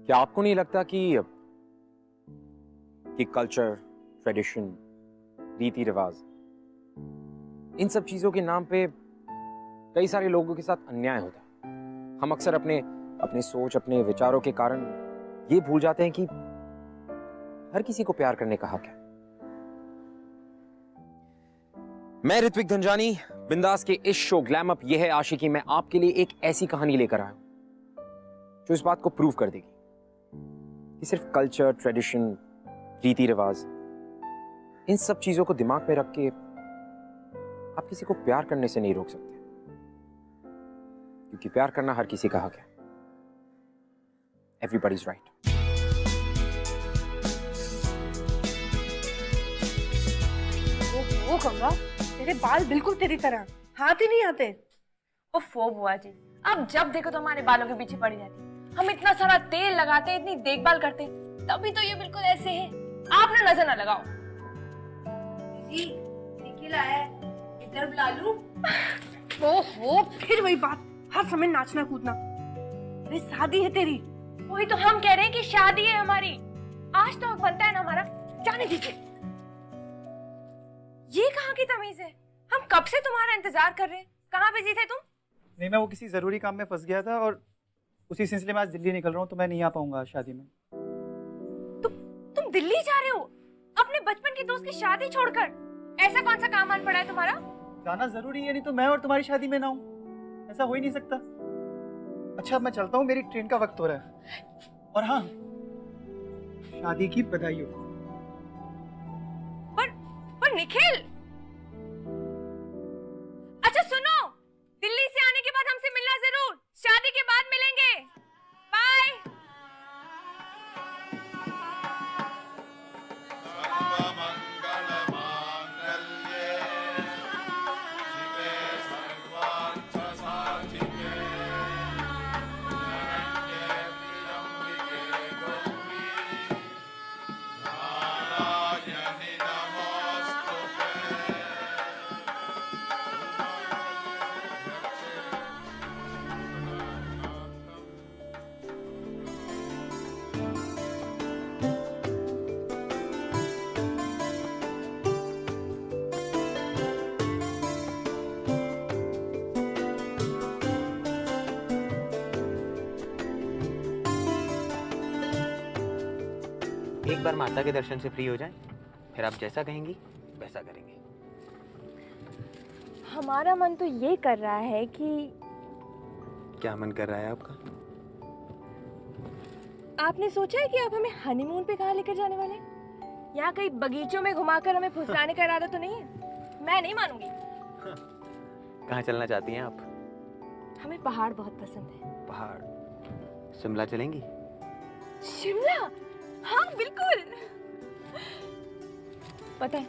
क्या आपको नहीं लगता कि कल्चर, ट्रेडिशन, रीति रिवाज, इन सब चीजों के नाम पे कई सारे लोगों के साथ अन्याय होता है? हम अक्सर अपने सोच, अपने विचारों के कारण ये भूल जाते हैं कि हर किसी को प्यार करने का हक है। मैं ऋत्विक धनजानी बिंदास के इस शो ग्लैम अप ये है आशिकी में आपके लिए एक ऐसी कहानी लेकर आया हूं जो इस बात को प्रूव कर देगी कि सिर्फ कल्चर, ट्रेडिशन, रीति रिवाज, इन सब चीजों को दिमाग में रख के आप किसी को प्यार करने से नहीं रोक सकते, क्योंकि प्यार करना हर किसी का हक है। Everybody's right. ओ गंगा, तेरे बाल बिल्कुल तेरी तरह हाथ ही नहीं आते। ओफो बुआ जी, अब जब देखो तो हमारे बालों के पीछे पड़ी रहती। हम इतना सारा तेल लगाते, इतनी देखभाल करते, तभी तो ये बिल्कुल ऐसे है। आप ना नजर ना लगाओ। जी, निखिल आया है, इधर बुला लूं? ओहो, फिर वही बात, हर समय नाचना कूदना। अरे शादी है तेरी। वही तो हम कह रहे हैं कि शादी है हमारी। आज तो हक बनता है ना हमारा। जाने दीजिए। ये कहाँ की तमीज है? हम कब से तुम्हारा इंतजार कर रहे हैं। कहाँ बिजी थे तुम? नहीं, मैं वो किसी जरूरी काम में फंस गया था और उसी सिलसिले में आज दिल्ली निकल रहा हूँ, तो मैं नहीं आ पाऊंगा शादी में। तुम दिल्ली जा रहे हो अपने बचपन के दोस्त की शादी छोड़कर? ऐसा कौन सा काम आन पड़ा है तुम्हारा? जाना जरूरी है, नहीं तो मैं और तुम्हारी शादी में ना हूँ। ऐसा हो ही नहीं सकता। अच्छा, मैं चलता हूँ, मेरी ट्रेन का वक्त हो रहा है। और हाँ, शादी की बधाई हो। पर निखिल, अच्छा सुनो, दिल्ली से आने के बाद हमसे मिलना जरूर। शादी के बाद मिलेंगे। बाय। एक बार माता के दर्शन से फ्री हो जाएं, फिर आप जैसा कहेंगी वैसा करेंगे। हमारा मन तो ये कर रहा है कि... क्या मन कर रहा है आपका? आपने सोचा है कि आप हमें हनीमून पे कहाँ लेकर जाने वाले हैं? यहाँ कहीं बगीचों में घुमाकर हमें फुसलाने का इरादा तो नहीं है? मैं नहीं मानूंगी। कहाँ चलना चाहती हैं आप? हमें पहाड़ बहुत पसंद है। पहाड़? शिमला चलेंगी? शिमला? हाँ बिल्कुल। पता है,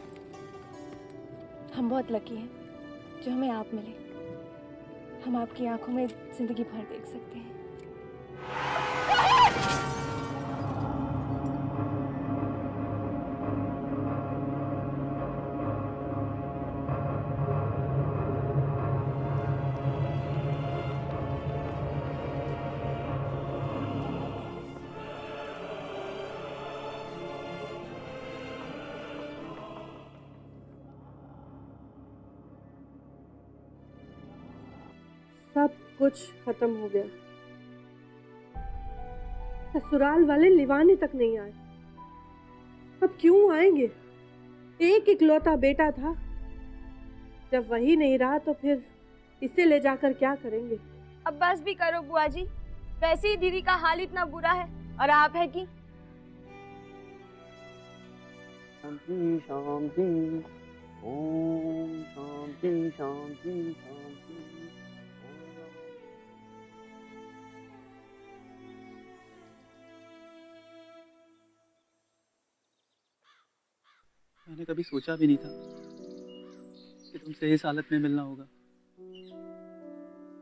हम बहुत लकी हैं जो हमें आप मिले। हम आपकी आंखों में जिंदगी भर देख सकते हैं। सब कुछ खत्म हो गया। ससुराल वाले लिवाने तक नहीं आए। अब क्यों आएंगे? एक इकलौता बेटा था, जब वही नहीं रहा तो फिर इसे ले जाकर क्या करेंगे? अब बस भी करो बुआ जी, वैसे ही दीदी का हाल इतना बुरा है और आप है कि... शांति शांति, ओम शांति शांति शांति। मैंने कभी सोचा भी नहीं था कि तुमसे इस हालत में मिलना होगा,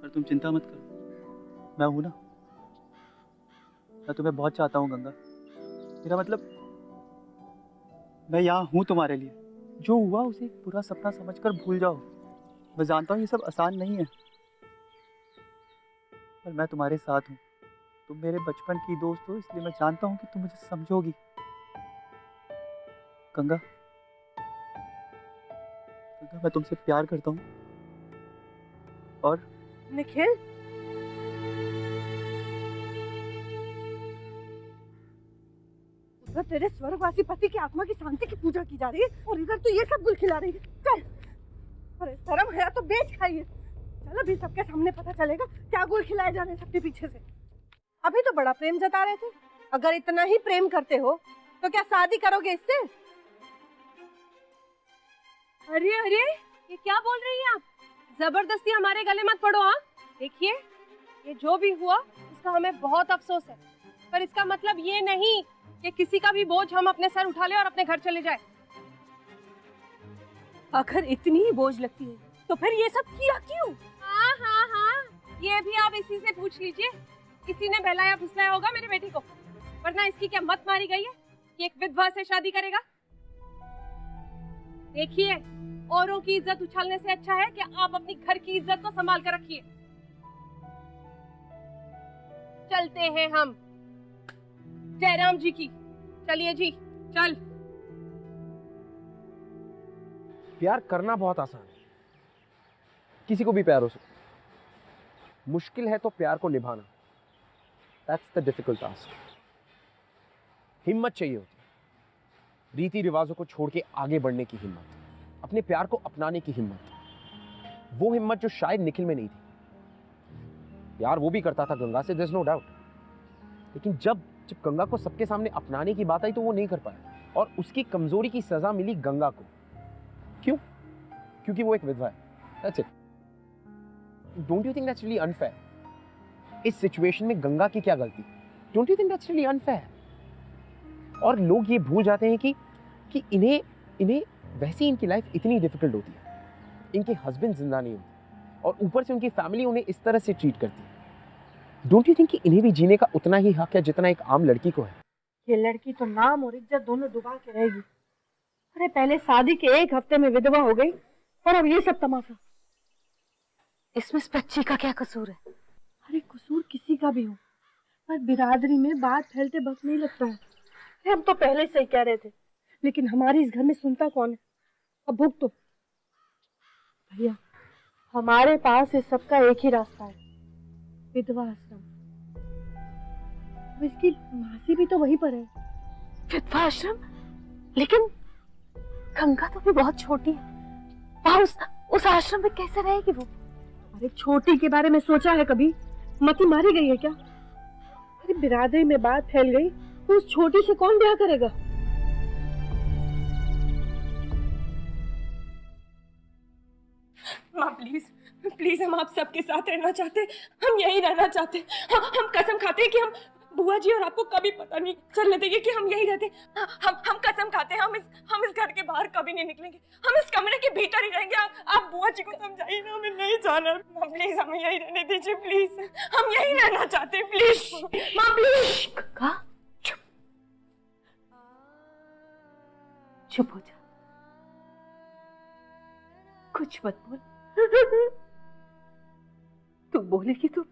पर तुम चिंता मत करो, मैं हूं ना। मैं तुम्हें बहुत चाहता हूं गंगा। मेरा मतलब, मैं यहाँ हूं तुम्हारे लिए। जो हुआ उसे एक बुरा सपना समझकर भूल जाओ। मैं जानता हूँ ये सब आसान नहीं है, पर मैं तुम्हारे साथ हूँ। तुम मेरे बचपन की दोस्त हो, इसलिए मैं जानता हूँ कि तुम मुझे समझोगी। गंगा, गंगा मैं तुमसे प्यार करता हूँ। और निखिल, उधर तेरे स्वर्गवासी पति की आत्मा की शांति की पूजा की जा रही है और इधर तू ये सब गुल खिला रही है। चल, अरे शर्म है तो बेच खाइए। चल, अभी सबके सामने पता चलेगा क्या गुल खिलाए जा रहे हैं सबके पीछे से। अभी तो बड़ा प्रेम जता रहे थे। अगर इतना ही प्रेम करते हो तो क्या शादी करोगे इससे? अरे अरे, ये क्या बोल रही हैं आप? जबरदस्ती हमारे गले मत पड़ो। हाँ, देखिए, ये जो भी हुआ उसका हमें बहुत अफसोस है, पर इसका मतलब ये नहीं कि किसी का भी बोझ हम अपने सर उठा ले और अपने घर चले जाए। अगर इतनी ही बोझ लगती है तो फिर ये सब किया क्यों? हाँ हाँ हाँ, ये भी आप इसी से पूछ लीजिए। किसी ने बहलाया फुसलाया होगा मेरे बेटे को, वरना इसकी क्या मत मारी गई है कि एक विधवा से शादी करेगा। देखिए, औरों की इज्जत उछालने से अच्छा है कि आप अपनी घर की इज्जत को संभाल कर रखिए। चलते हैं हम जयराम जी की। चलिए जी, चल। प्यार करना बहुत आसान है, किसी को भी प्यार हो सकता। मुश्किल है तो प्यार को निभाना। That's the difficult task. हिम्मत चाहिए होती है, रीति रिवाजों को छोड़ के आगे बढ़ने की हिम्मत, अपने प्यार को अपनाने की हिम्मत, वो हिम्मत जो शायद निखिल में नहीं थी। प्यार वो भी करता था गंगा से, देयर इज नो डाउट, लेकिन जब गंगा को सबके सामने अपनाने की बात आई तो वो नहीं कर पाया, और उसकी कमजोरी की सजा मिली गंगा को। क्यों? क्योंकि वो एक विधवा है। That's it. Don't you think that's really unfair? इस सिचुएशन में गंगा की क्या गलती? Don't you think that's really unfair? और लोग ये भूल जाते हैं कि इन्हें वैसे इनकी लाइफ इतनी डिफिकल्ट होती है, इनके हस्बैंड जिंदा नहीं होते और ऊपर से उनकी फैमिली उन्हें इस तरह से ट्रीट करती है। डोंट यू थिंक कि इन्हें भी जीने का उतना ही हक है जितना एक आम लड़की को है? ये लड़की तो नाम और इज्जत दोनों डुबा के रहेगी। अरे पहले शादी के एक हफ्ते में विधवा हो गई और अब ये सब तमाशा। इसमें इस बच्ची का क्या कसूर है? अरे कसूर किसी का भी हो, पर बिरादरी में बात फैलते वक्त नहीं लगता है। हम तो पहले से ही कह रहे थे, लेकिन हमारे इस घर में सुनता कौन है? अब भुगतो तो भैया, हमारे पास इस सबका एक ही रास्ता है, विधवा आश्रम। अब इसकी मासी भी तो वहीं पर है। विधवा आश्रम? लेकिन गंगा तो भी बहुत छोटी है, वहाँ उस आश्रम में कैसे रहेगी वो? अरे छोटी के बारे में सोचा है कभी? मती मारी गई है क्या? अरे बिरादरी में बात फैल गई तो उस छोटी से कौन ब्याह करेगा? माँ प्लीज प्लीज, हम आप सबके साथ रहना चाहते, हम यही रहना चाहते। हम कसम खाते हैं कि हम बुआ जी और आपको कभी पता नहीं चलने देंगे कि हम यही रहते। हम कसम खाते हैं, हम इस घर के बाहर कभी नहीं निकलेंगे, हम इस कमरे के भीतर ही रहेंगे। आप बुआ जी को समझाइए ना, हमें नहीं जाना। माँ प्लीज, हमें यही रहने दीजिए प्लीज, हम यही रहना चाहते हैं प्लीज। माँ प्लीज। कहा चुप हो जा, कुछ मत बोल। तू बोलेगी तो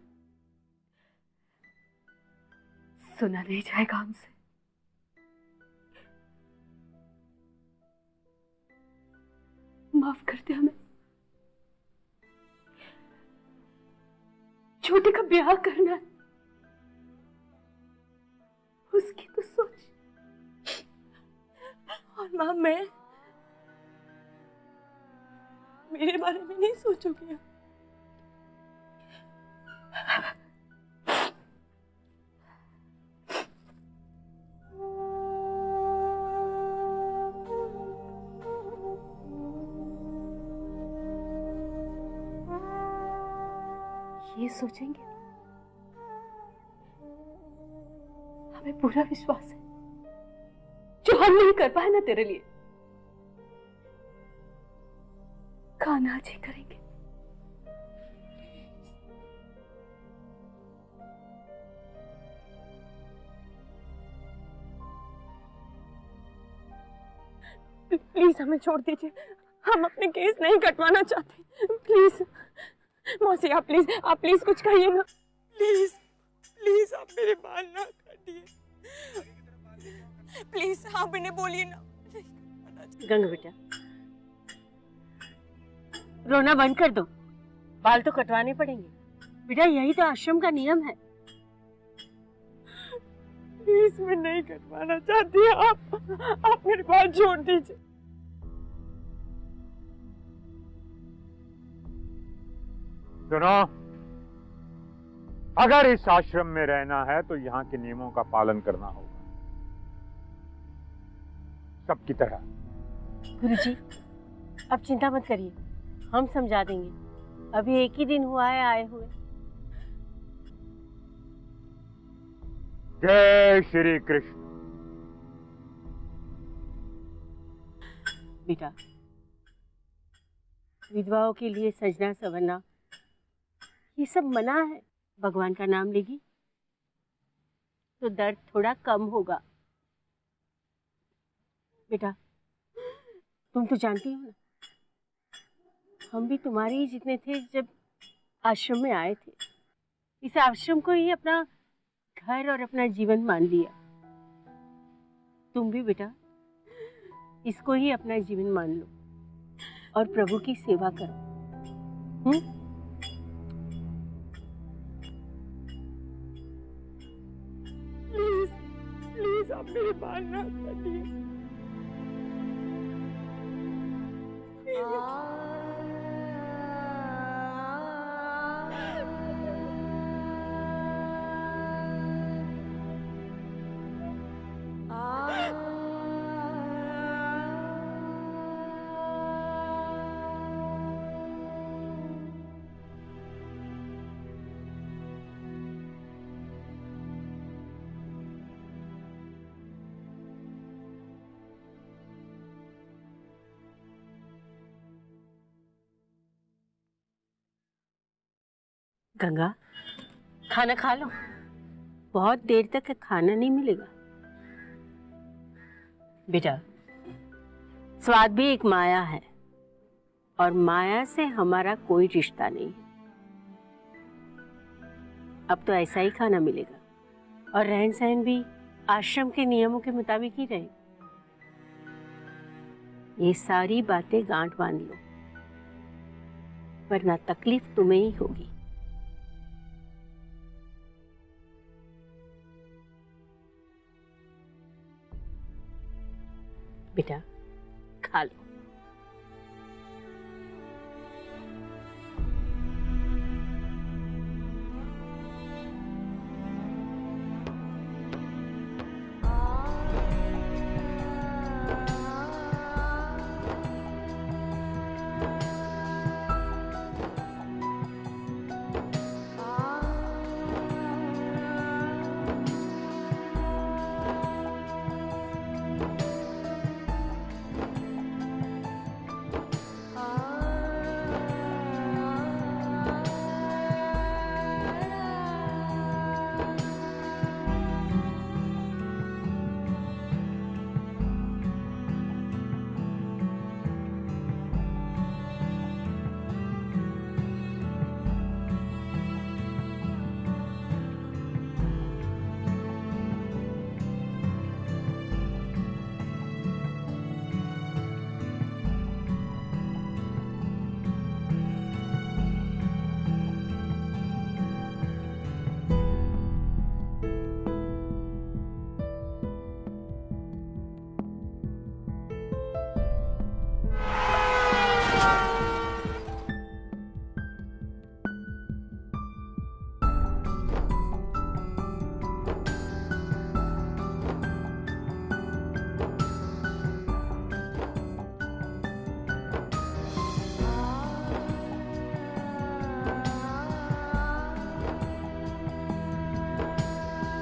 सुना नहीं जाएगा हमसे। माफ कर दे हमें। छोटे का ब्याह करना है, उसकी तो सोच। और माँ, मैं मेरे बारे में नहीं सोचोगे? ये सोचेंगे? हमें पूरा विश्वास है, जो हम नहीं कर पाए ना तेरे लिए, कान्हा जी करेंगे। प्लीज हमें छोड़ दीजिए, हम अपने केस नहीं कटवाना चाहते। प्लीज मौसी, आप प्लीज कुछ कहिए ना। प्लीज प्लीज आप मेरे बाल ना काटिए, प्लीज आप इन्हें बोलिए ना। गंगा बेटा, रोना बंद कर दो, बाल तो कटवाने पड़ेंगे बेटा, यही तो आश्रम का नियम है। प्लीज मैं नहीं कटवाना चाहती, आप मेरे बाल छोड़ दीजिए। सुनो, अगर इस आश्रम में रहना है तो यहाँ के नियमों का पालन करना होगा, सबकी तरह। गुरुजी, अब चिंता मत करिए, हम समझा देंगे, अभी एक ही दिन हुआ है आए हुए। जय श्री कृष्ण। बेटा, विधवाओं के लिए सजना संवरना ये सब मना है। भगवान का नाम लेगी तो दर्द थोड़ा कम होगा। बेटा, तुम तो जानती हो ना, हम भी तुम्हारे ही जितने थे जब आश्रम में आए थे। इस आश्रम को ही अपना घर और अपना जीवन मान लिया। तुम भी बेटा इसको ही अपना जीवन मान लो और प्रभु की सेवा करो। प्लीज प्लीज आप मेरे बाल ना काटिए। गंगा, खाना खा लो, बहुत देर तक खाना नहीं मिलेगा। बेटा, स्वाद भी एक माया है और माया से हमारा कोई रिश्ता नहीं है। अब तो ऐसा ही खाना मिलेगा और रहन सहन भी आश्रम के नियमों के मुताबिक ही रहे। ये सारी बातें गांठ बांध लो, वरना तकलीफ तुम्हें ही होगी। बेटा, खा लो।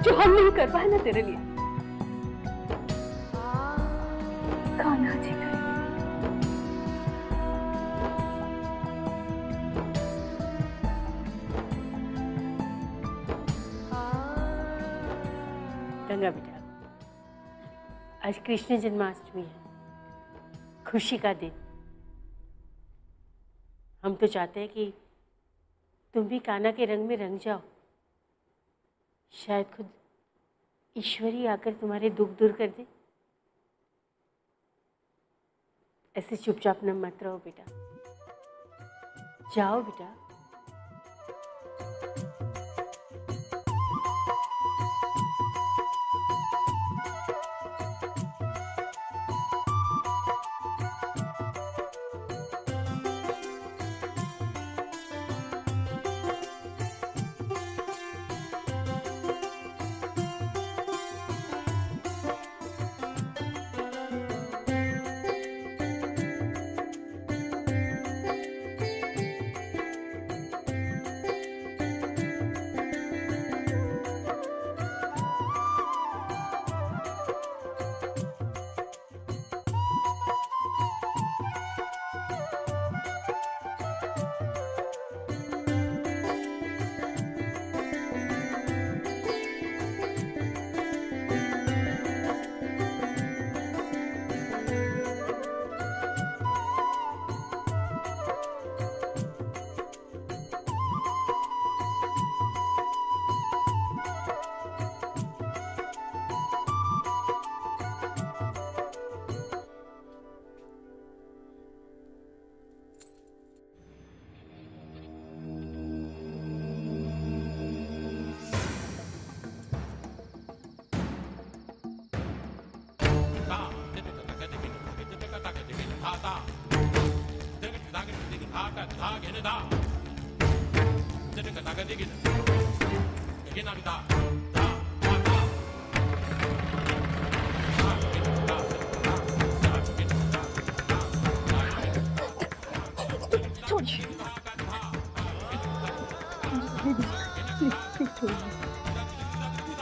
जो हम नहीं कर पाए ना तेरे लिए, खाना जी करेंगे। गंगा बेटा, आज कृष्ण जन्माष्टमी है, खुशी का दिन। हम तो चाहते हैं कि तुम भी कान्हा के रंग में रंग जाओ शायद खुद ईश्वर ही आकर तुम्हारे दुख दूर कर दे। ऐसे चुपचाप न मत रहो बेटा, जाओ बेटा।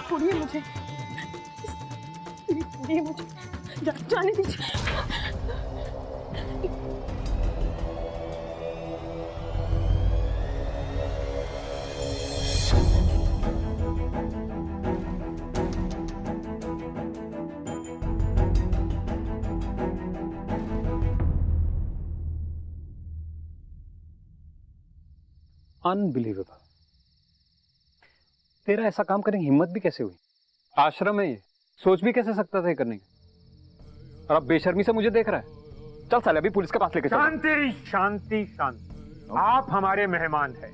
छोड़िए मुझे, छोड़िए मुझे, जाने दीजिए। अनबिलीवेबल। तेरा ऐसा काम करने की हिम्मत भी कैसे हुई? आश्रम है ये, सोच भी कैसे सकता था ये करने की? और अब बेशर्मी से मुझे देख रहा है। चल साले अभी पुलिस के पास लेके चल। शांति शांति शांति। आप हमारे मेहमान हैं,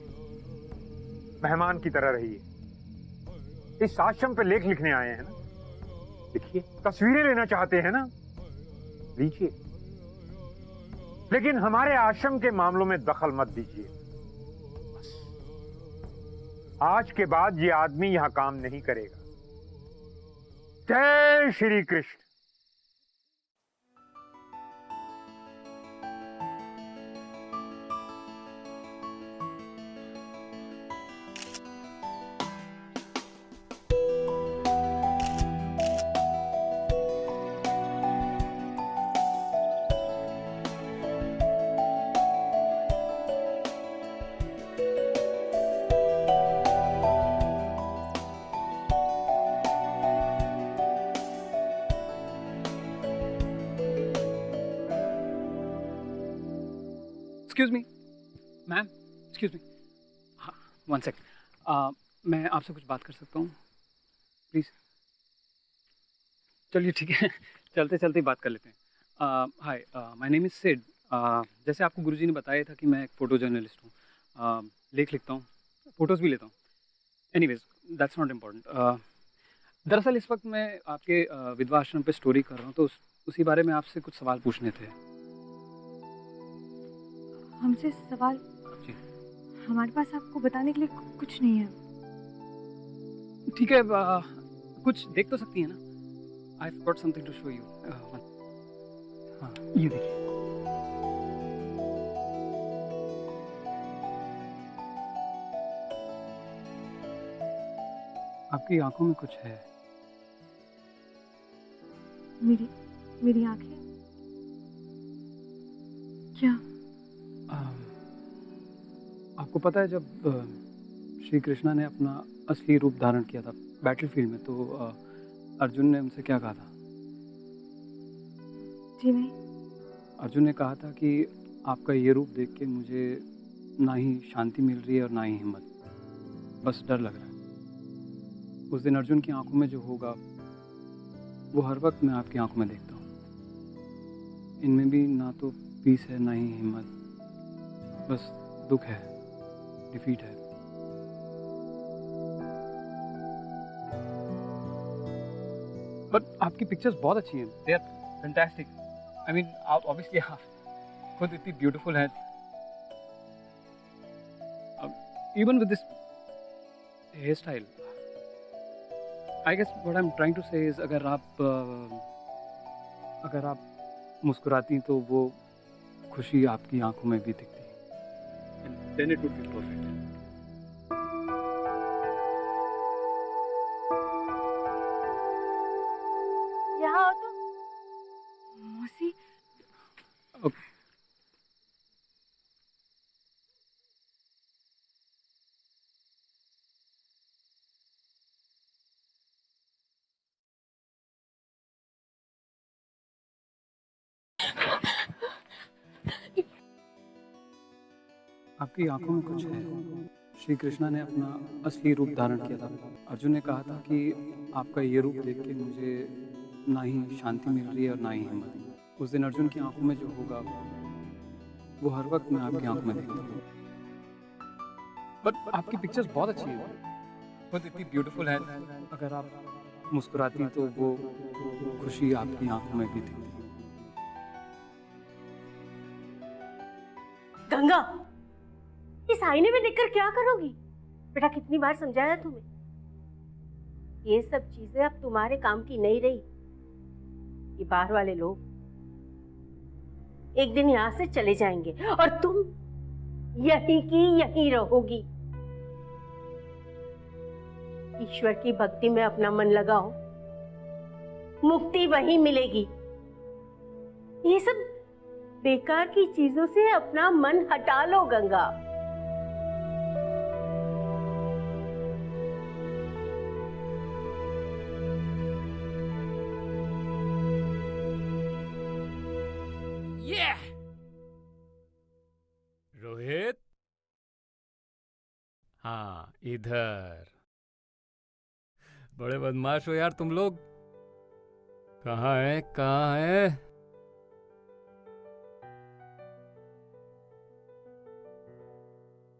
मेहमान की तरह रहिए। इस आश्रम पे लेख लिखने आए हैं ना, लिखिए। तस्वीरें लेना चाहते हैं ना, लीजिए। लेकिन हमारे आश्रम के मामलों में दखल मत दीजिए। आज के बाद ये आदमी यहां काम नहीं करेगा। जय Shri Krishna. Excuse me ma'am, excuse me. हाँ, वन सेकंड। मैं आपसे कुछ बात कर सकता हूँ प्लीज़? चलिए ठीक है, चलते चलते ही बात कर लेते हैं। हाय, माय नेम इज़ सिड। जैसे आपको गुरुजी ने बताया था कि मैं एक फ़ोटो जर्नलिस्ट हूँ, लेख लिखता हूँ, फ़ोटोज़ भी लेता हूँ। Anyways that's not important. दरअसल इस वक्त मैं आपके विधवा आश्रम पे स्टोरी कर रहा हूँ, तो उसी बारे में आपसे कुछ सवाल पूछने थे। हमसे सवाल? जी। हमारे पास आपको बताने के लिए कुछ नहीं है। ठीक है, कुछ देख तो सकती है ना? I've got something to show you. हाँ, ये देखिए। आपकी आंखों में कुछ है। मेरी आंखें? क्या? आपको पता है जब श्री कृष्णा ने अपना असली रूप धारण किया था बैटलफील्ड में, तो अर्जुन ने उनसे क्या कहा था? जी नहीं। अर्जुन ने कहा था कि आपका ये रूप देख के मुझे ना ही शांति मिल रही है और ना ही हिम्मत, बस डर लग रहा है। उस दिन अर्जुन की आंखों में जो होगा वो हर वक्त मैं आपकी आंखों में देखता हूँ। इनमें भी ना तो पीस है ना ही हिम्मत, बस दुख है, डिफीट है। बट आपकी पिक्चर्स बहुत अच्छी हैं, they are fantastic. I mean आप ऑब्वियसली आप खुद इतनी ब्यूटीफुल हैं। Even with this hair style, I guess what I am trying to say is अगर आप मुस्कुराती तो वो खुशी आपकी आंखों में भी दिखती, and then it would be perfect. यहाँ आओ तो। मौसी, Okay. आपकी आंखों में कुछ है। श्री कृष्णा ने अपना असली रूप धारण किया था। अर्जुन ने कहा था कि आपका ये रूप देख के मुझे ना ही शांति मिल रही है और ना ही हिम्मत। उस दिन अर्जुन की आंखों में जो होगा वो हर वक्त मैं आपकी आंखों में देखता हूँ। बट आपकी पिक्चर्स बहुत अच्छी हैं, खुद इतनी ब्यूटीफुल है। अगर आप मुस्कुराती तो वो खुशी आपकी आंखों में भी दिखती। गंगा, इस आईने में देखकर क्या करोगी? बेटा कितनी बार समझाया तुम्हें, ये सब चीजें अब तुम्हारे काम की नहीं रही। ये बाहर वाले लोग एक दिन यहाँ से चले जाएंगे और तुम यहीं की यहीं रहोगी। ईश्वर की भक्ति में अपना मन लगाओ, मुक्ति वहीं मिलेगी। ये सब बेकार की चीजों से अपना मन हटा लो गंगा। रोहित, हाँ इधर। बड़े बदमाश हो यार तुम लोग। कहाँ है कहाँ है?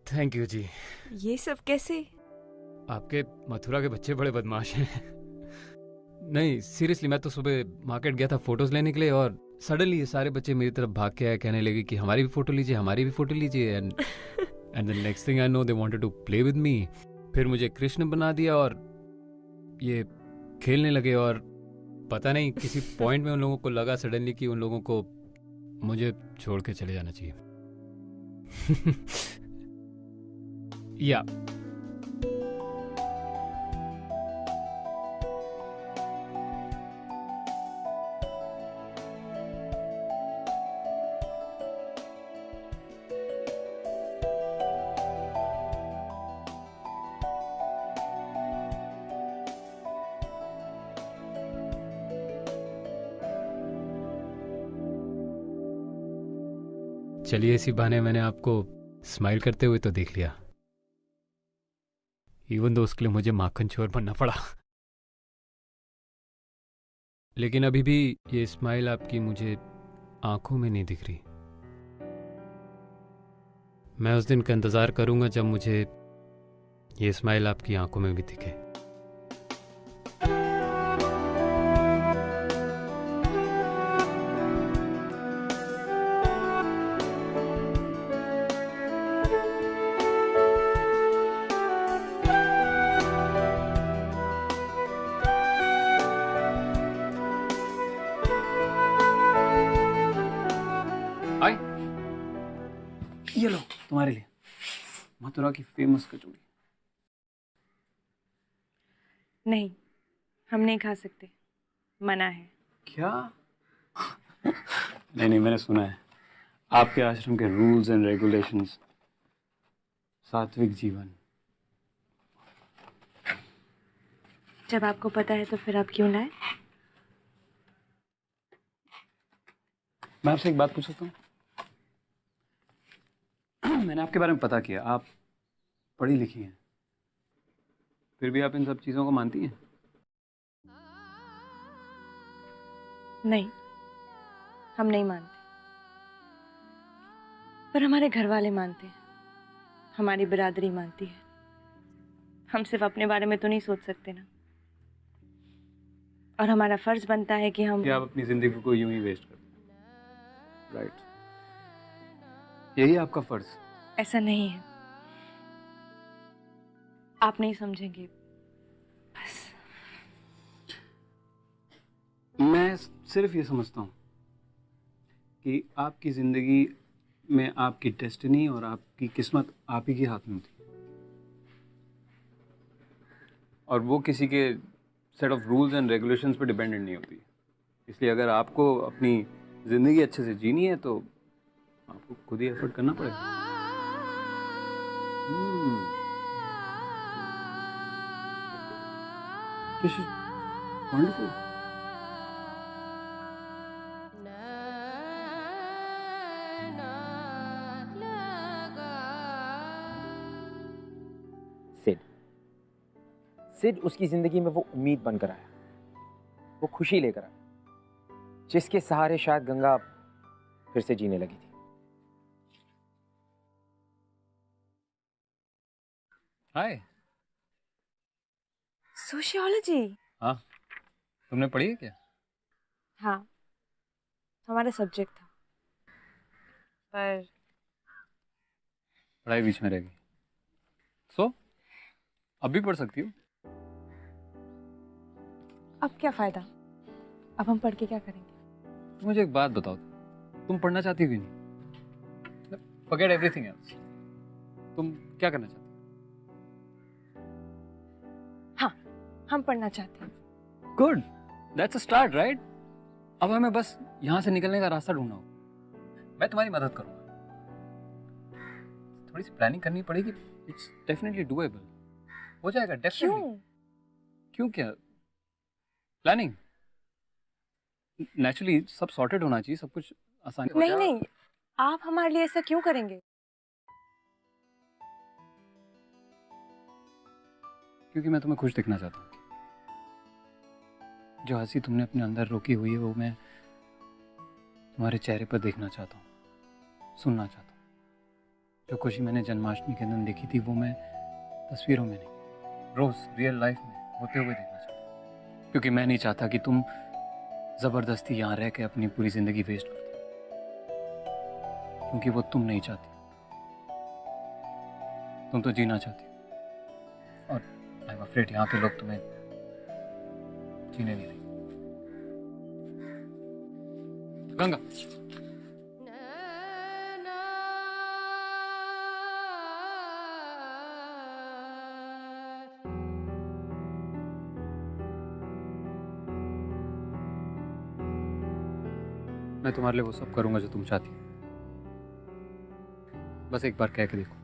थैंक यू जी। ये सब कैसे? आपके मथुरा के बच्चे बड़े बदमाश हैं। नहीं सीरियसली, मैं तो सुबह मार्केट गया था फोटोज लेने के लिए और सडनली ये सारे बच्चे मेरी तरफ भाग के आए, कहने लगे कि हमारी भी फोटो लीजिए, हमारी भी फोटो लीजिए। And the next thing I know they wanted to play with me. फिर मुझे कृष्ण बना दिया और ये खेलने लगे और पता नहीं किसी पॉइंट में उन लोगों को लगा सडनली कि उन लोगों को मुझे छोड़ के चले जाना चाहिए। या चलिए इसी बहाने मैंने आपको स्माइल करते हुए तो देख लिया, इवन दो उसके लिए मुझे माखन चोर बनना पड़ा। लेकिन अभी भी ये स्माइल आपकी मुझे आंखों में नहीं दिख रही। मैं उस दिन का इंतजार करूंगा जब मुझे ये स्माइल आपकी आंखों में भी दिखे। ये लो तुम्हारे लिए मथुरा की फेमस कचौड़ी। नहीं, हम नहीं खा सकते, मना है। क्या? नहीं, मैंने सुना है आपके आश्रम के रूल्स एंड रेगुलेशंस, सात्विक जीवन। जब आपको पता है तो फिर आप क्यों लाए? मैं आपसे एक बात पूछ सकता हूँ? मैंने आपके बारे में पता किया, आप पढ़ी लिखी हैं, फिर भी आप इन सब चीज़ों को मानती हैं? नहीं, हम नहीं मानते, पर हमारे घर वाले मानते हैं, हमारी बिरादरी मानती है। हम सिर्फ अपने बारे में तो नहीं सोच सकते ना, और हमारा फर्ज बनता है कि हम आप अपनी जिंदगी को यूं ही वेस्ट कर दें, राइट? यही आपका फर्ज। ऐसा नहीं है, आप नहीं समझेंगे बस। मैं सिर्फ ये समझता हूँ कि आपकी ज़िंदगी में आपकी डेस्टिनी और आपकी किस्मत आप ही के हाथ में होती है, और वो किसी के set of rules and regulations पे डिपेंडेंट नहीं होती। इसलिए अगर आपको अपनी ज़िंदगी अच्छे से जीनी है तो आपको खुद ही एफर्ट करना पड़ेगा। This is wonderful. सिड उसकी जिंदगी में वो उम्मीद बनकर आया, वो खुशी लेकर आया, जिसके सहारे शायद गंगा फिर से जीने लगी थी। हाय। सोशियोलॉजी? हाँ, तुमने पढ़ी है क्या? हाँ, हमारा सब्जेक्ट था, पर पढ़ाई बीच में रह गई। सो अब भी पढ़ सकती हो। अब क्या फायदा, अब हम पढ़ के क्या करेंगे? मुझे एक बात बताओ, तुम पढ़ना चाहती हो कि नहीं? फॉरगेट एवरीथिंग एल्स, तुम क्या करना चाहती हो? हाँ, हम पढ़ना चाहते हैं। Good, that's a start, right? अब हमें बस यहाँ से निकलने का रास्ता ढूंढना होगा। मैं तुम्हारी मदद करूँगा। थोड़ी सी प्लानिंग करनी पड़ेगी। इट्स डेफिनेटली डूएबल, हो जाएगा डेफिनेटली। क्यों क्या प्लानिंग? नेचुरली सब सॉर्टेड होना चाहिए, सब कुछ आसानी। नहीं नहीं, आप हमारे लिए ऐसा क्यों करेंगे? क्योंकि मैं तुम्हें खुश दिखना चाहता हूँ। जो हंसी तुमने अपने अंदर रोकी हुई है वो मैं तुम्हारे चेहरे पर देखना चाहता हूँ, सुनना चाहता हूँ। जो खुशी मैंने जन्माष्टमी के दिन देखी थी वो मैं तस्वीरों में नहीं, रोज रियल लाइफ में होते हुए देखना चाहता हूँ। क्योंकि मैं नहीं चाहता कि तुम जबरदस्ती यहाँ रह के अपनी पूरी जिंदगी वेस्ट कर दो, क्योंकि वो तुम नहीं चाहती। तुम तो जीना चाहती हो, और आई एम अफ्रेड यहाँ के लोग तुम्हें जीने नहीं देंगे। गंगा, मैं तुम्हारे लिए वो सब करूंगा जो तुम चाहती हो। बस एक बार कह के देखो।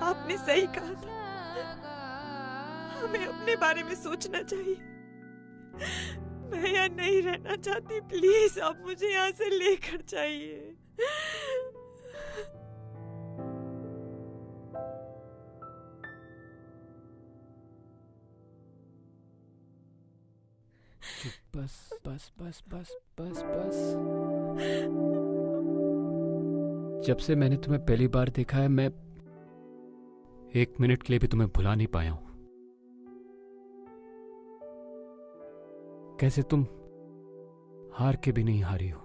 आपने सही कहा था, हमें अपने बारे में सोचना चाहिए। मैं यहाँ नहीं रहना चाहती, प्लीज आप मुझे यहाँ से लेकर जाइए। बस बस बस बस बस बस। जब से मैंने तुम्हें पहली बार देखा है, मैं एक मिनट के लिए भी तुम्हें भुला नहीं पाया हूं। कैसे तुम हार के भी नहीं हारी हो।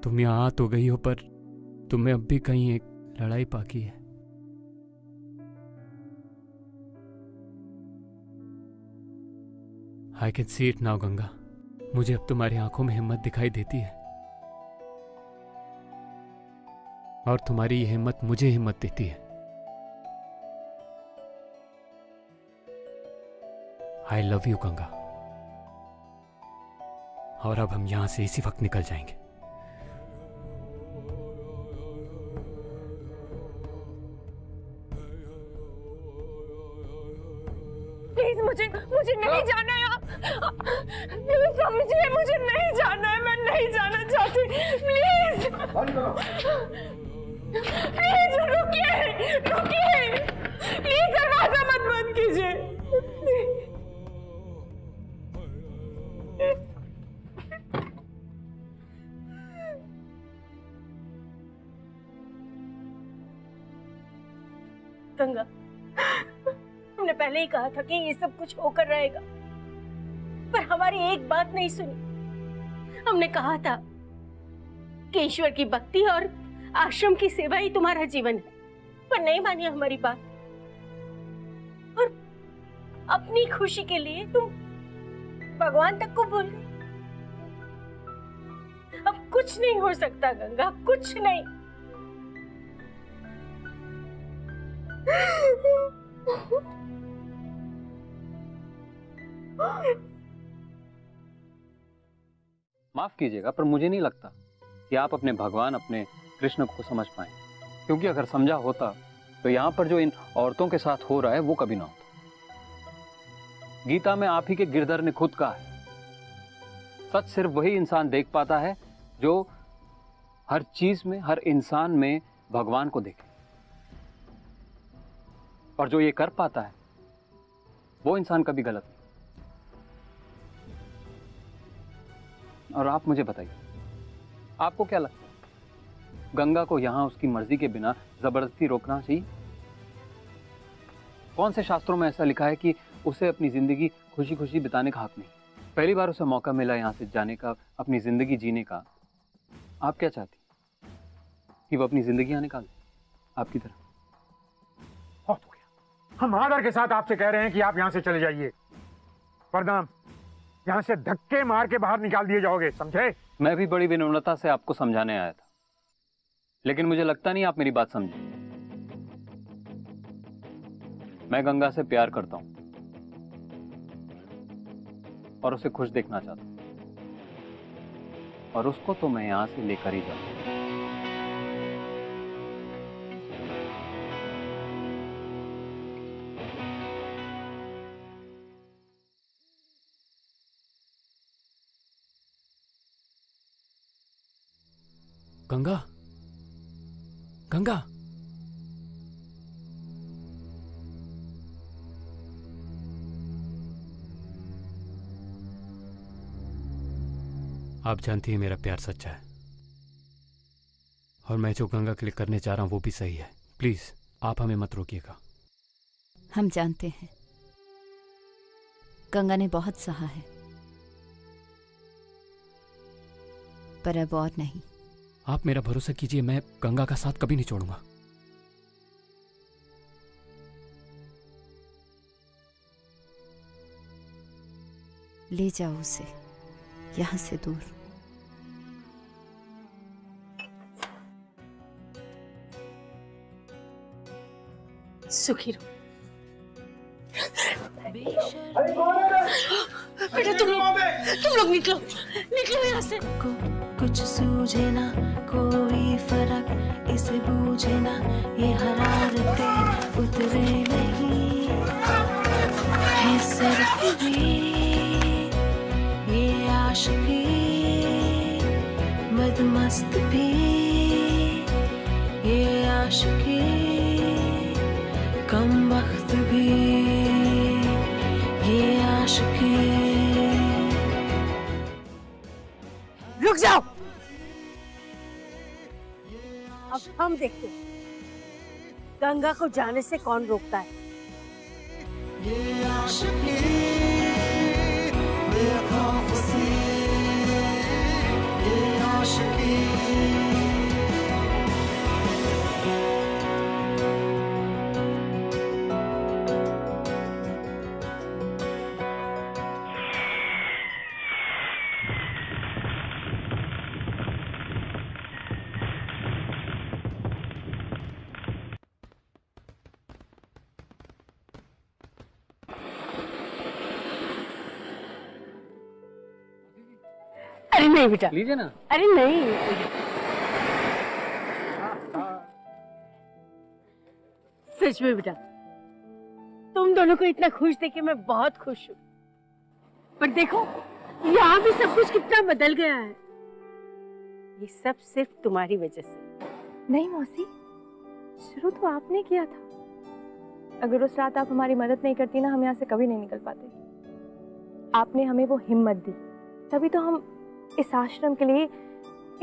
तुम यहां आ तो गई हो, पर तुम्हें अब भी कहीं एक लड़ाई बाकी है। I can see it now Ganga. मुझे अब तुम्हारी आंखों में हिम्मत दिखाई देती है, और तुम्हारी ये हिम्मत मुझे हिम्मत देती है। I love you Ganga. और अब हम यहां से इसी वक्त निकल जाएंगे। प्लीज मुझे नहीं जाना है। आप समझिए, मुझे नहीं जाना है, मैं नहीं जाना चाहती। प्लीज प्लीज रुकिए रुकिए, प्लीज दरवाजा मत बंद कीजिए। गंगा, हमने पहले ही कहा था कि ये सब कुछ होकर रहेगा, पर हमारी एक बात नहीं सुनी। हमने कहा था कि ईश्वर की भक्ति और आश्रम की सेवा ही तुम्हारा जीवन है, पर नहीं मानी हमारी बात। और अपनी खुशी के लिए तुम भगवान तक को भूल गई। अब कुछ नहीं हो सकता गंगा, कुछ नहीं। माफ कीजिएगा, पर मुझे नहीं लगता कि आप अपने भगवान, अपने कृष्ण को समझ पाए। क्योंकि अगर समझा होता तो यहां पर जो इन औरतों के साथ हो रहा है वो कभी ना होता। गीता में आप ही के गिरधर ने खुद कहा है, सच सिर्फ वही इंसान देख पाता है जो हर चीज में, हर इंसान में भगवान को देखे। और जो ये कर पाता है वो इंसान कभी गलत नहीं। और आप मुझे बताइए, आपको क्या लगता है, गंगा को यहां उसकी मर्जी के बिना जबरदस्ती रोकना चाहिए? कौन से शास्त्रों में ऐसा लिखा है कि उसे अपनी जिंदगी खुशी खुशी बिताने का हक नहीं? पहली बार उसे मौका मिला यहां से जाने का, अपनी जिंदगी जीने का। आप क्या चाहती कि वो अपनी जिंदगी यहां निकाल दे आपकी तरह? बहुत हो गया। हम आदर के साथ आपसे कह रहे हैं कि आप यहां से चले जाइए, वरना यहां से धक्के मार के बाहर निकाल दिए जाओगे, समझे? मैं भी बड़ी विनम्रता से आपको समझाने आया था, लेकिन मुझे लगता नहीं आप मेरी बात समझे। मैं गंगा से प्यार करता हूं और उसे खुश देखना चाहता हूं, और उसको तो मैं यहां से लेकर ही जाऊंगा। गंगा, गंगा, आप जानती हैं मेरा प्यार सच्चा है, और मैं जो गंगा के लिए करने जा रहा हूं वो भी सही है। प्लीज आप हमें मत रोकिएगा। हम जानते हैं गंगा ने बहुत सहा है, पर अब और नहीं। आप मेरा भरोसा कीजिए, मैं गंगा का साथ कभी नहीं छोड़ूंगा। ले जाओ उसे यहां से दूर। सुखी रहो। बेटा तुम लोग निकलो निकलो यहाँ से। कुछ सूझे ना कोई फर्क इसे बूझे ना ये हरारतें उतरे नहीं है सर भी ये आशिकी मदमस्त भी ये आशिकी कम वक्त भी ये आशिकी। रुक जाओ, अब हम देखते हैं गंगा को जाने से कौन रोकता है। ये आशिकी बेखौफी ये आशिकी। अरे नहीं बेटा, लीजिए ना। अरे नहीं, सच में बेटा तुम दोनों को इतना खुश देख के मैं बहुत खुश हूँ। पर देखो यहाँ भी सब कुछ कितना बदल गया है। ये सब सिर्फ तुम्हारी वजह से। नहीं मौसी, शुरू तो आपने किया था। अगर उस रात आप हमारी मदद नहीं करती ना, हम यहाँ से कभी नहीं निकल पाते। आपने हमें वो हिम्मत दी, तभी तो हम इस आश्रम के लिए,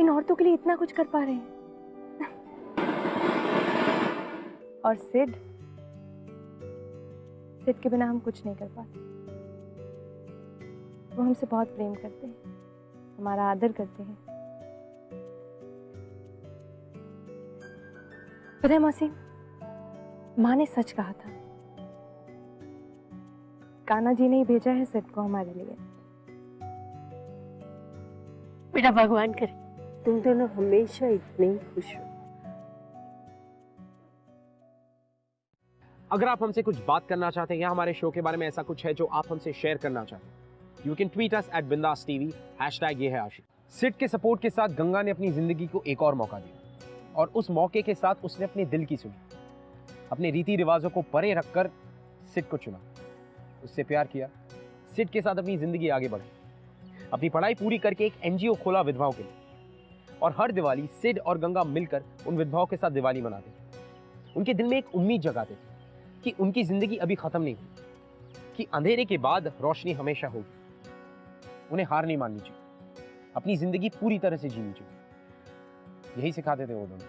इन औरतों के लिए इतना कुछ कर पा रहे हैं। और सिड के बिना हम कुछ नहीं कर पाते। वो हमसे बहुत प्रेम करते हैं, हमारा आदर करते हैं। पता है मौसी, माँ ने सच कहा था। कान्हा जी ने ही भेजा है सिड को हमारे लिए। बेटा भगवान करे तुम दोनों हमेशा इतने ही खुश हो। अगर आप हमसे कुछ बात करना चाहते हैं या हमारे शो के बारे में ऐसा कुछ है जो आप हमसे शेयर करना चाहते हैं, you can tweet us @bindaas.tv #ये है आशिक। सिड के सपोर्ट के साथ गंगा ने अपनी जिंदगी को एक और मौका दिया और उस मौके के साथ उसने अपने दिल की सुनी। अपने रीति रिवाजों को परे रखकर सिड को चुना, उससे प्यार किया, सिड के साथ अपनी जिंदगी आगे बढ़ी, अपनी पढ़ाई पूरी करके एक NGO खोला विधवाओं के लिए। और हर दिवाली सिड और गंगा मिलकर उन विधवाओं के साथ दिवाली मनाते थे। उनके दिल में एक उम्मीद जगाते थे कि उनकी जिंदगी अभी खत्म नहीं हुई, कि अंधेरे के बाद रोशनी हमेशा होगी। उन्हें हार नहीं माननी चाहिए, अपनी जिंदगी पूरी तरह से जीनी चाहिए, यही सिखाते थे वो दोनों।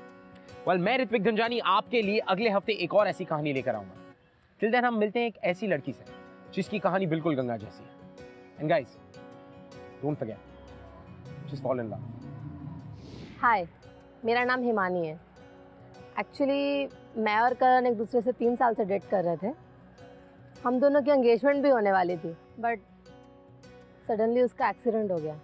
वेल, मैं ऋत्विक धनजानी आपके लिए अगले हफ्ते एक और ऐसी कहानी लेकर आऊंगा। टिल देन हम मिलते हैं एक ऐसी लड़की से जिसकी कहानी बिल्कुल गंगा जैसी है। And guys, don't forget, just fall in love. Hi, मेरा नाम हिमानी है। एक्चुअली मैं और करण एक दूसरे से 3 साल से डेट कर रहे थे। हम दोनों की एंगेजमेंट भी होने वाली थी, बट सडनली उसका एक्सीडेंट हो गया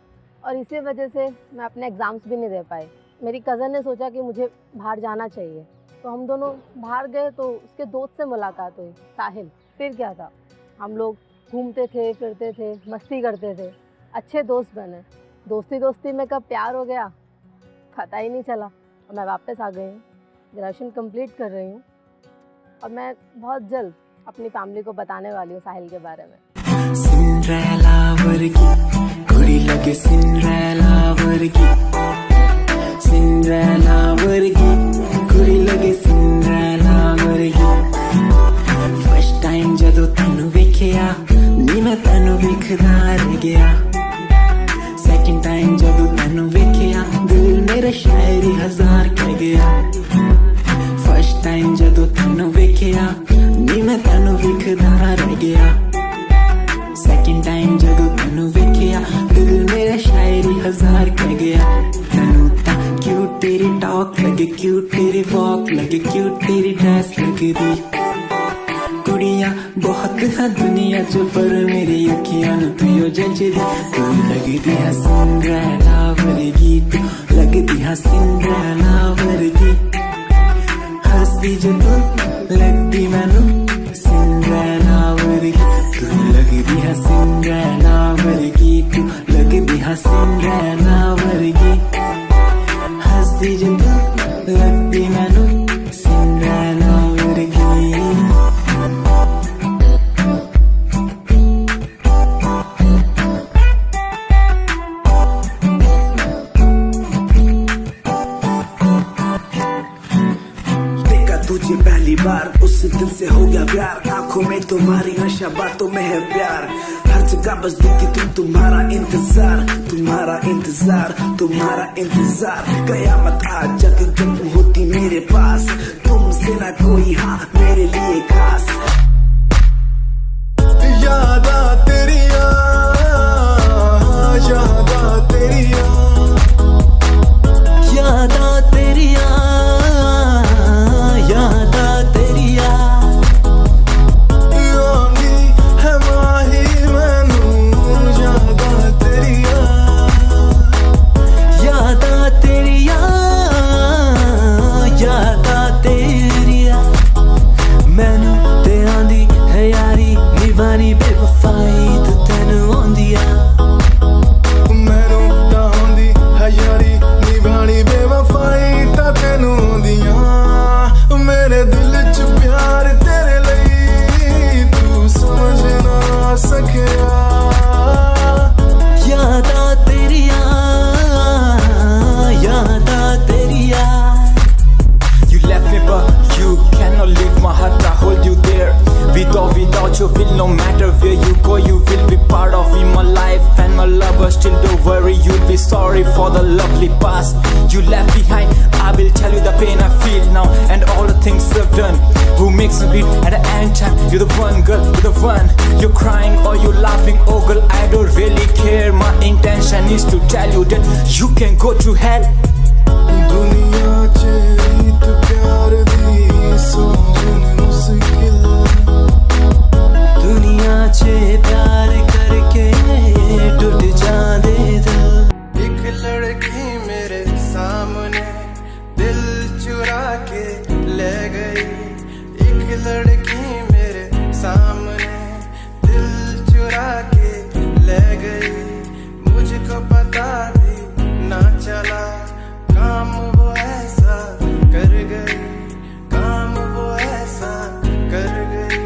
और इसी वजह से मैं अपने एग्ज़ाम्स भी नहीं दे पाई। मेरी कज़न ने सोचा कि मुझे बाहर जाना चाहिए, तो हम दोनों बाहर गए। तो उसके दोस्त से मुलाकात हुई, साहिल। फिर क्या था, हम लोग घूमते थे, फिरते थे, मस्ती करते थे, अच्छे दोस्त बने। दोस्ती दोस्ती में कब प्यार हो गया पता ही नहीं चला। और मैं वापस आ गई हूँ, ग्रेजुएशन कंप्लीट कर रही हूँ और मैं बहुत जल्द अपनी फैमिली को बताने वाली हूँ साहिल के बारे में। सिंड्रेला वर्गी कुड़ी लगे, सिंड्रेला वर्गी, सिंड्रेला वर्गी कुड़ी लगे, सिंड्रेला वर्गी। फर्स्ट टाइम जदों तैनू वेखिया नी मैं तैनू वेखदा रह गया। सेकंड टाइम जदों तैनू वेखिया दिल मेरा शायरी 1000 कह गया। फर्स्ट टाइम जदों तैनू वेखिया नी मैं तैनू वेखदा रह गया। सेकंड टाइम जदों तैनू वेखिया दिल मेरा शायरी 1000 कह गया। तैनू ता क्यूट तेरी टॉक लगे, क्यूट तेरी वॉक लगे, क्यूट तेरी ड्रेस लगदी। कुड़ियां बहुत है दुनिया च पर मेरी अखियां नू तू जचदी। तू लगदी है सिंड्रेला वर्गी, तू लगदी है सिंड्रेला वर्गी। हंसदी जो तू लगदी मैनू सिंड्रेला वर्गी, तू दिया प्यार, आंखों में तुम्हारी नशा, बातों में है प्यार, हर जगह बस दिखती तुम, तुम्हारा इंतजार, तुम्हारा इंतजार, तुम्हारा इंतजार। कयामत आ जाती जब होती मेरे पास, तुमसे ना कोई हाँ मेरे लिए खास। यादा तेरिया, यादा तेरिया, यादा तेरिया, यादा तेरिया, आंधी है माही मैनू, यादा तेरिया, यादा तेरिया, यादा तेरिया, मैनू ते आंधी है यारी निभानी बेवफाई ते तैनू आंदिया, मैनू ते आंधी है यारी निभानी बेवफाई ते तैनू आंदिया। मेरे दिल च प्यार तेरे लिए तू समझ ना सकिया, यादा तेरिया, यादा तेरिया। You left me but you cannot leave my heart, I hold you there. Without you feel no matter where you go, you will be part of in my life and my lover. Still don't worry, you'll be sorry for the lovely past you left behind. I will tell you the pain I feel now and all the things I've done. Who makes me bleed at the end time? You're the one girl, you're the one. You're crying or you're laughing, oh girl I don't really care. My intention is to tell you that you can go to hell. दुनिया च रीत प्यार दी समझनी मुश्किल, दुनिया च प्यार करके टूट जांदे दिल। एक लड़की मेरे सामने दिल चुरा के ले गई, एक लड़की मेरे सामने दिल चुरा के ले गई, मुझको पता भी ना चला, काम वो ऐसा कर गई, काम वो ऐसा कर गई।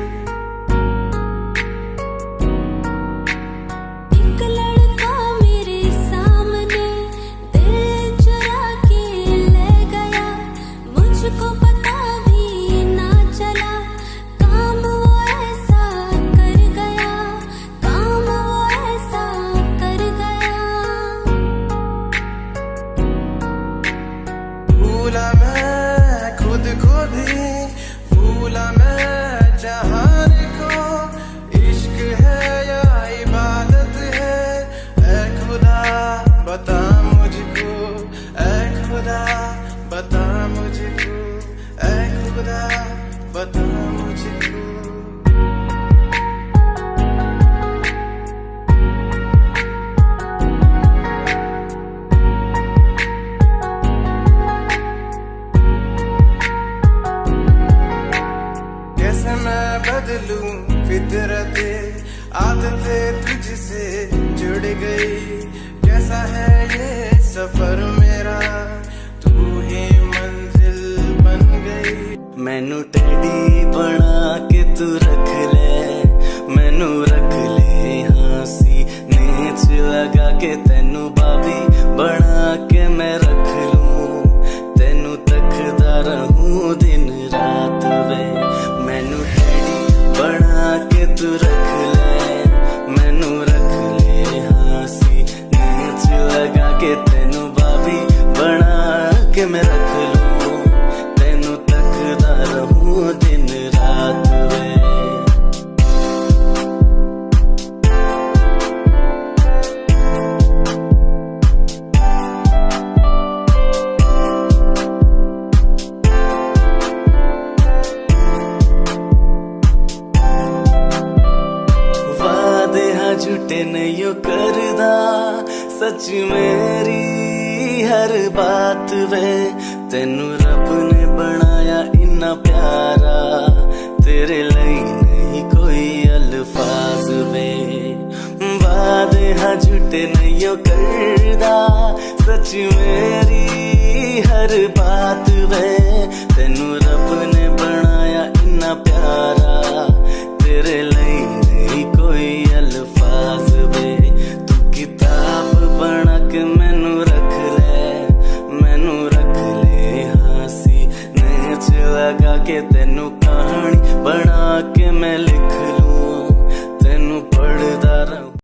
एक लड़का मेरे सामने दिल चुरा के ले गया, मुझको पता भी ना चला, काम वो ऐसा कर गया, काम वो ऐसा कर गया। भूला मैं खुद को भी, भूला मैं जहान को, इश्क है या इबादत है, ऐ खुदा बता मुझको, ऐ खुदा बता मुझको, ऐ खुदा बता मुझको। कैसे मैं बदलूं फितरते, आदतें तुझसे जुड़ गई, कैसा है ये सफर मेरा, तू ही मंजिल बन गई। मैनू टेडी बना के तू रख ले, मैनू रख ले हंसी नेच लगा के, तेनू बाबी बना के मैं रख लूं, तेनू तकदा रहूं दिन रात वे। मैनू टेडी बना के तू रख ले, मैनू रख ले हंसी नेच लगा के, तेनू बाबी बना के मैं रख लूं, तेनू तकदा रहूं दिन रात वे। झूठे नहीं करदा, सच मेरी हर बात वे, तेनू रब ने बनाया इन्ना प्यारा, तेरे लिए नहीं कोई अल्फाज वे। वादे हाँ झूठे नहीं करदा, सच मेरी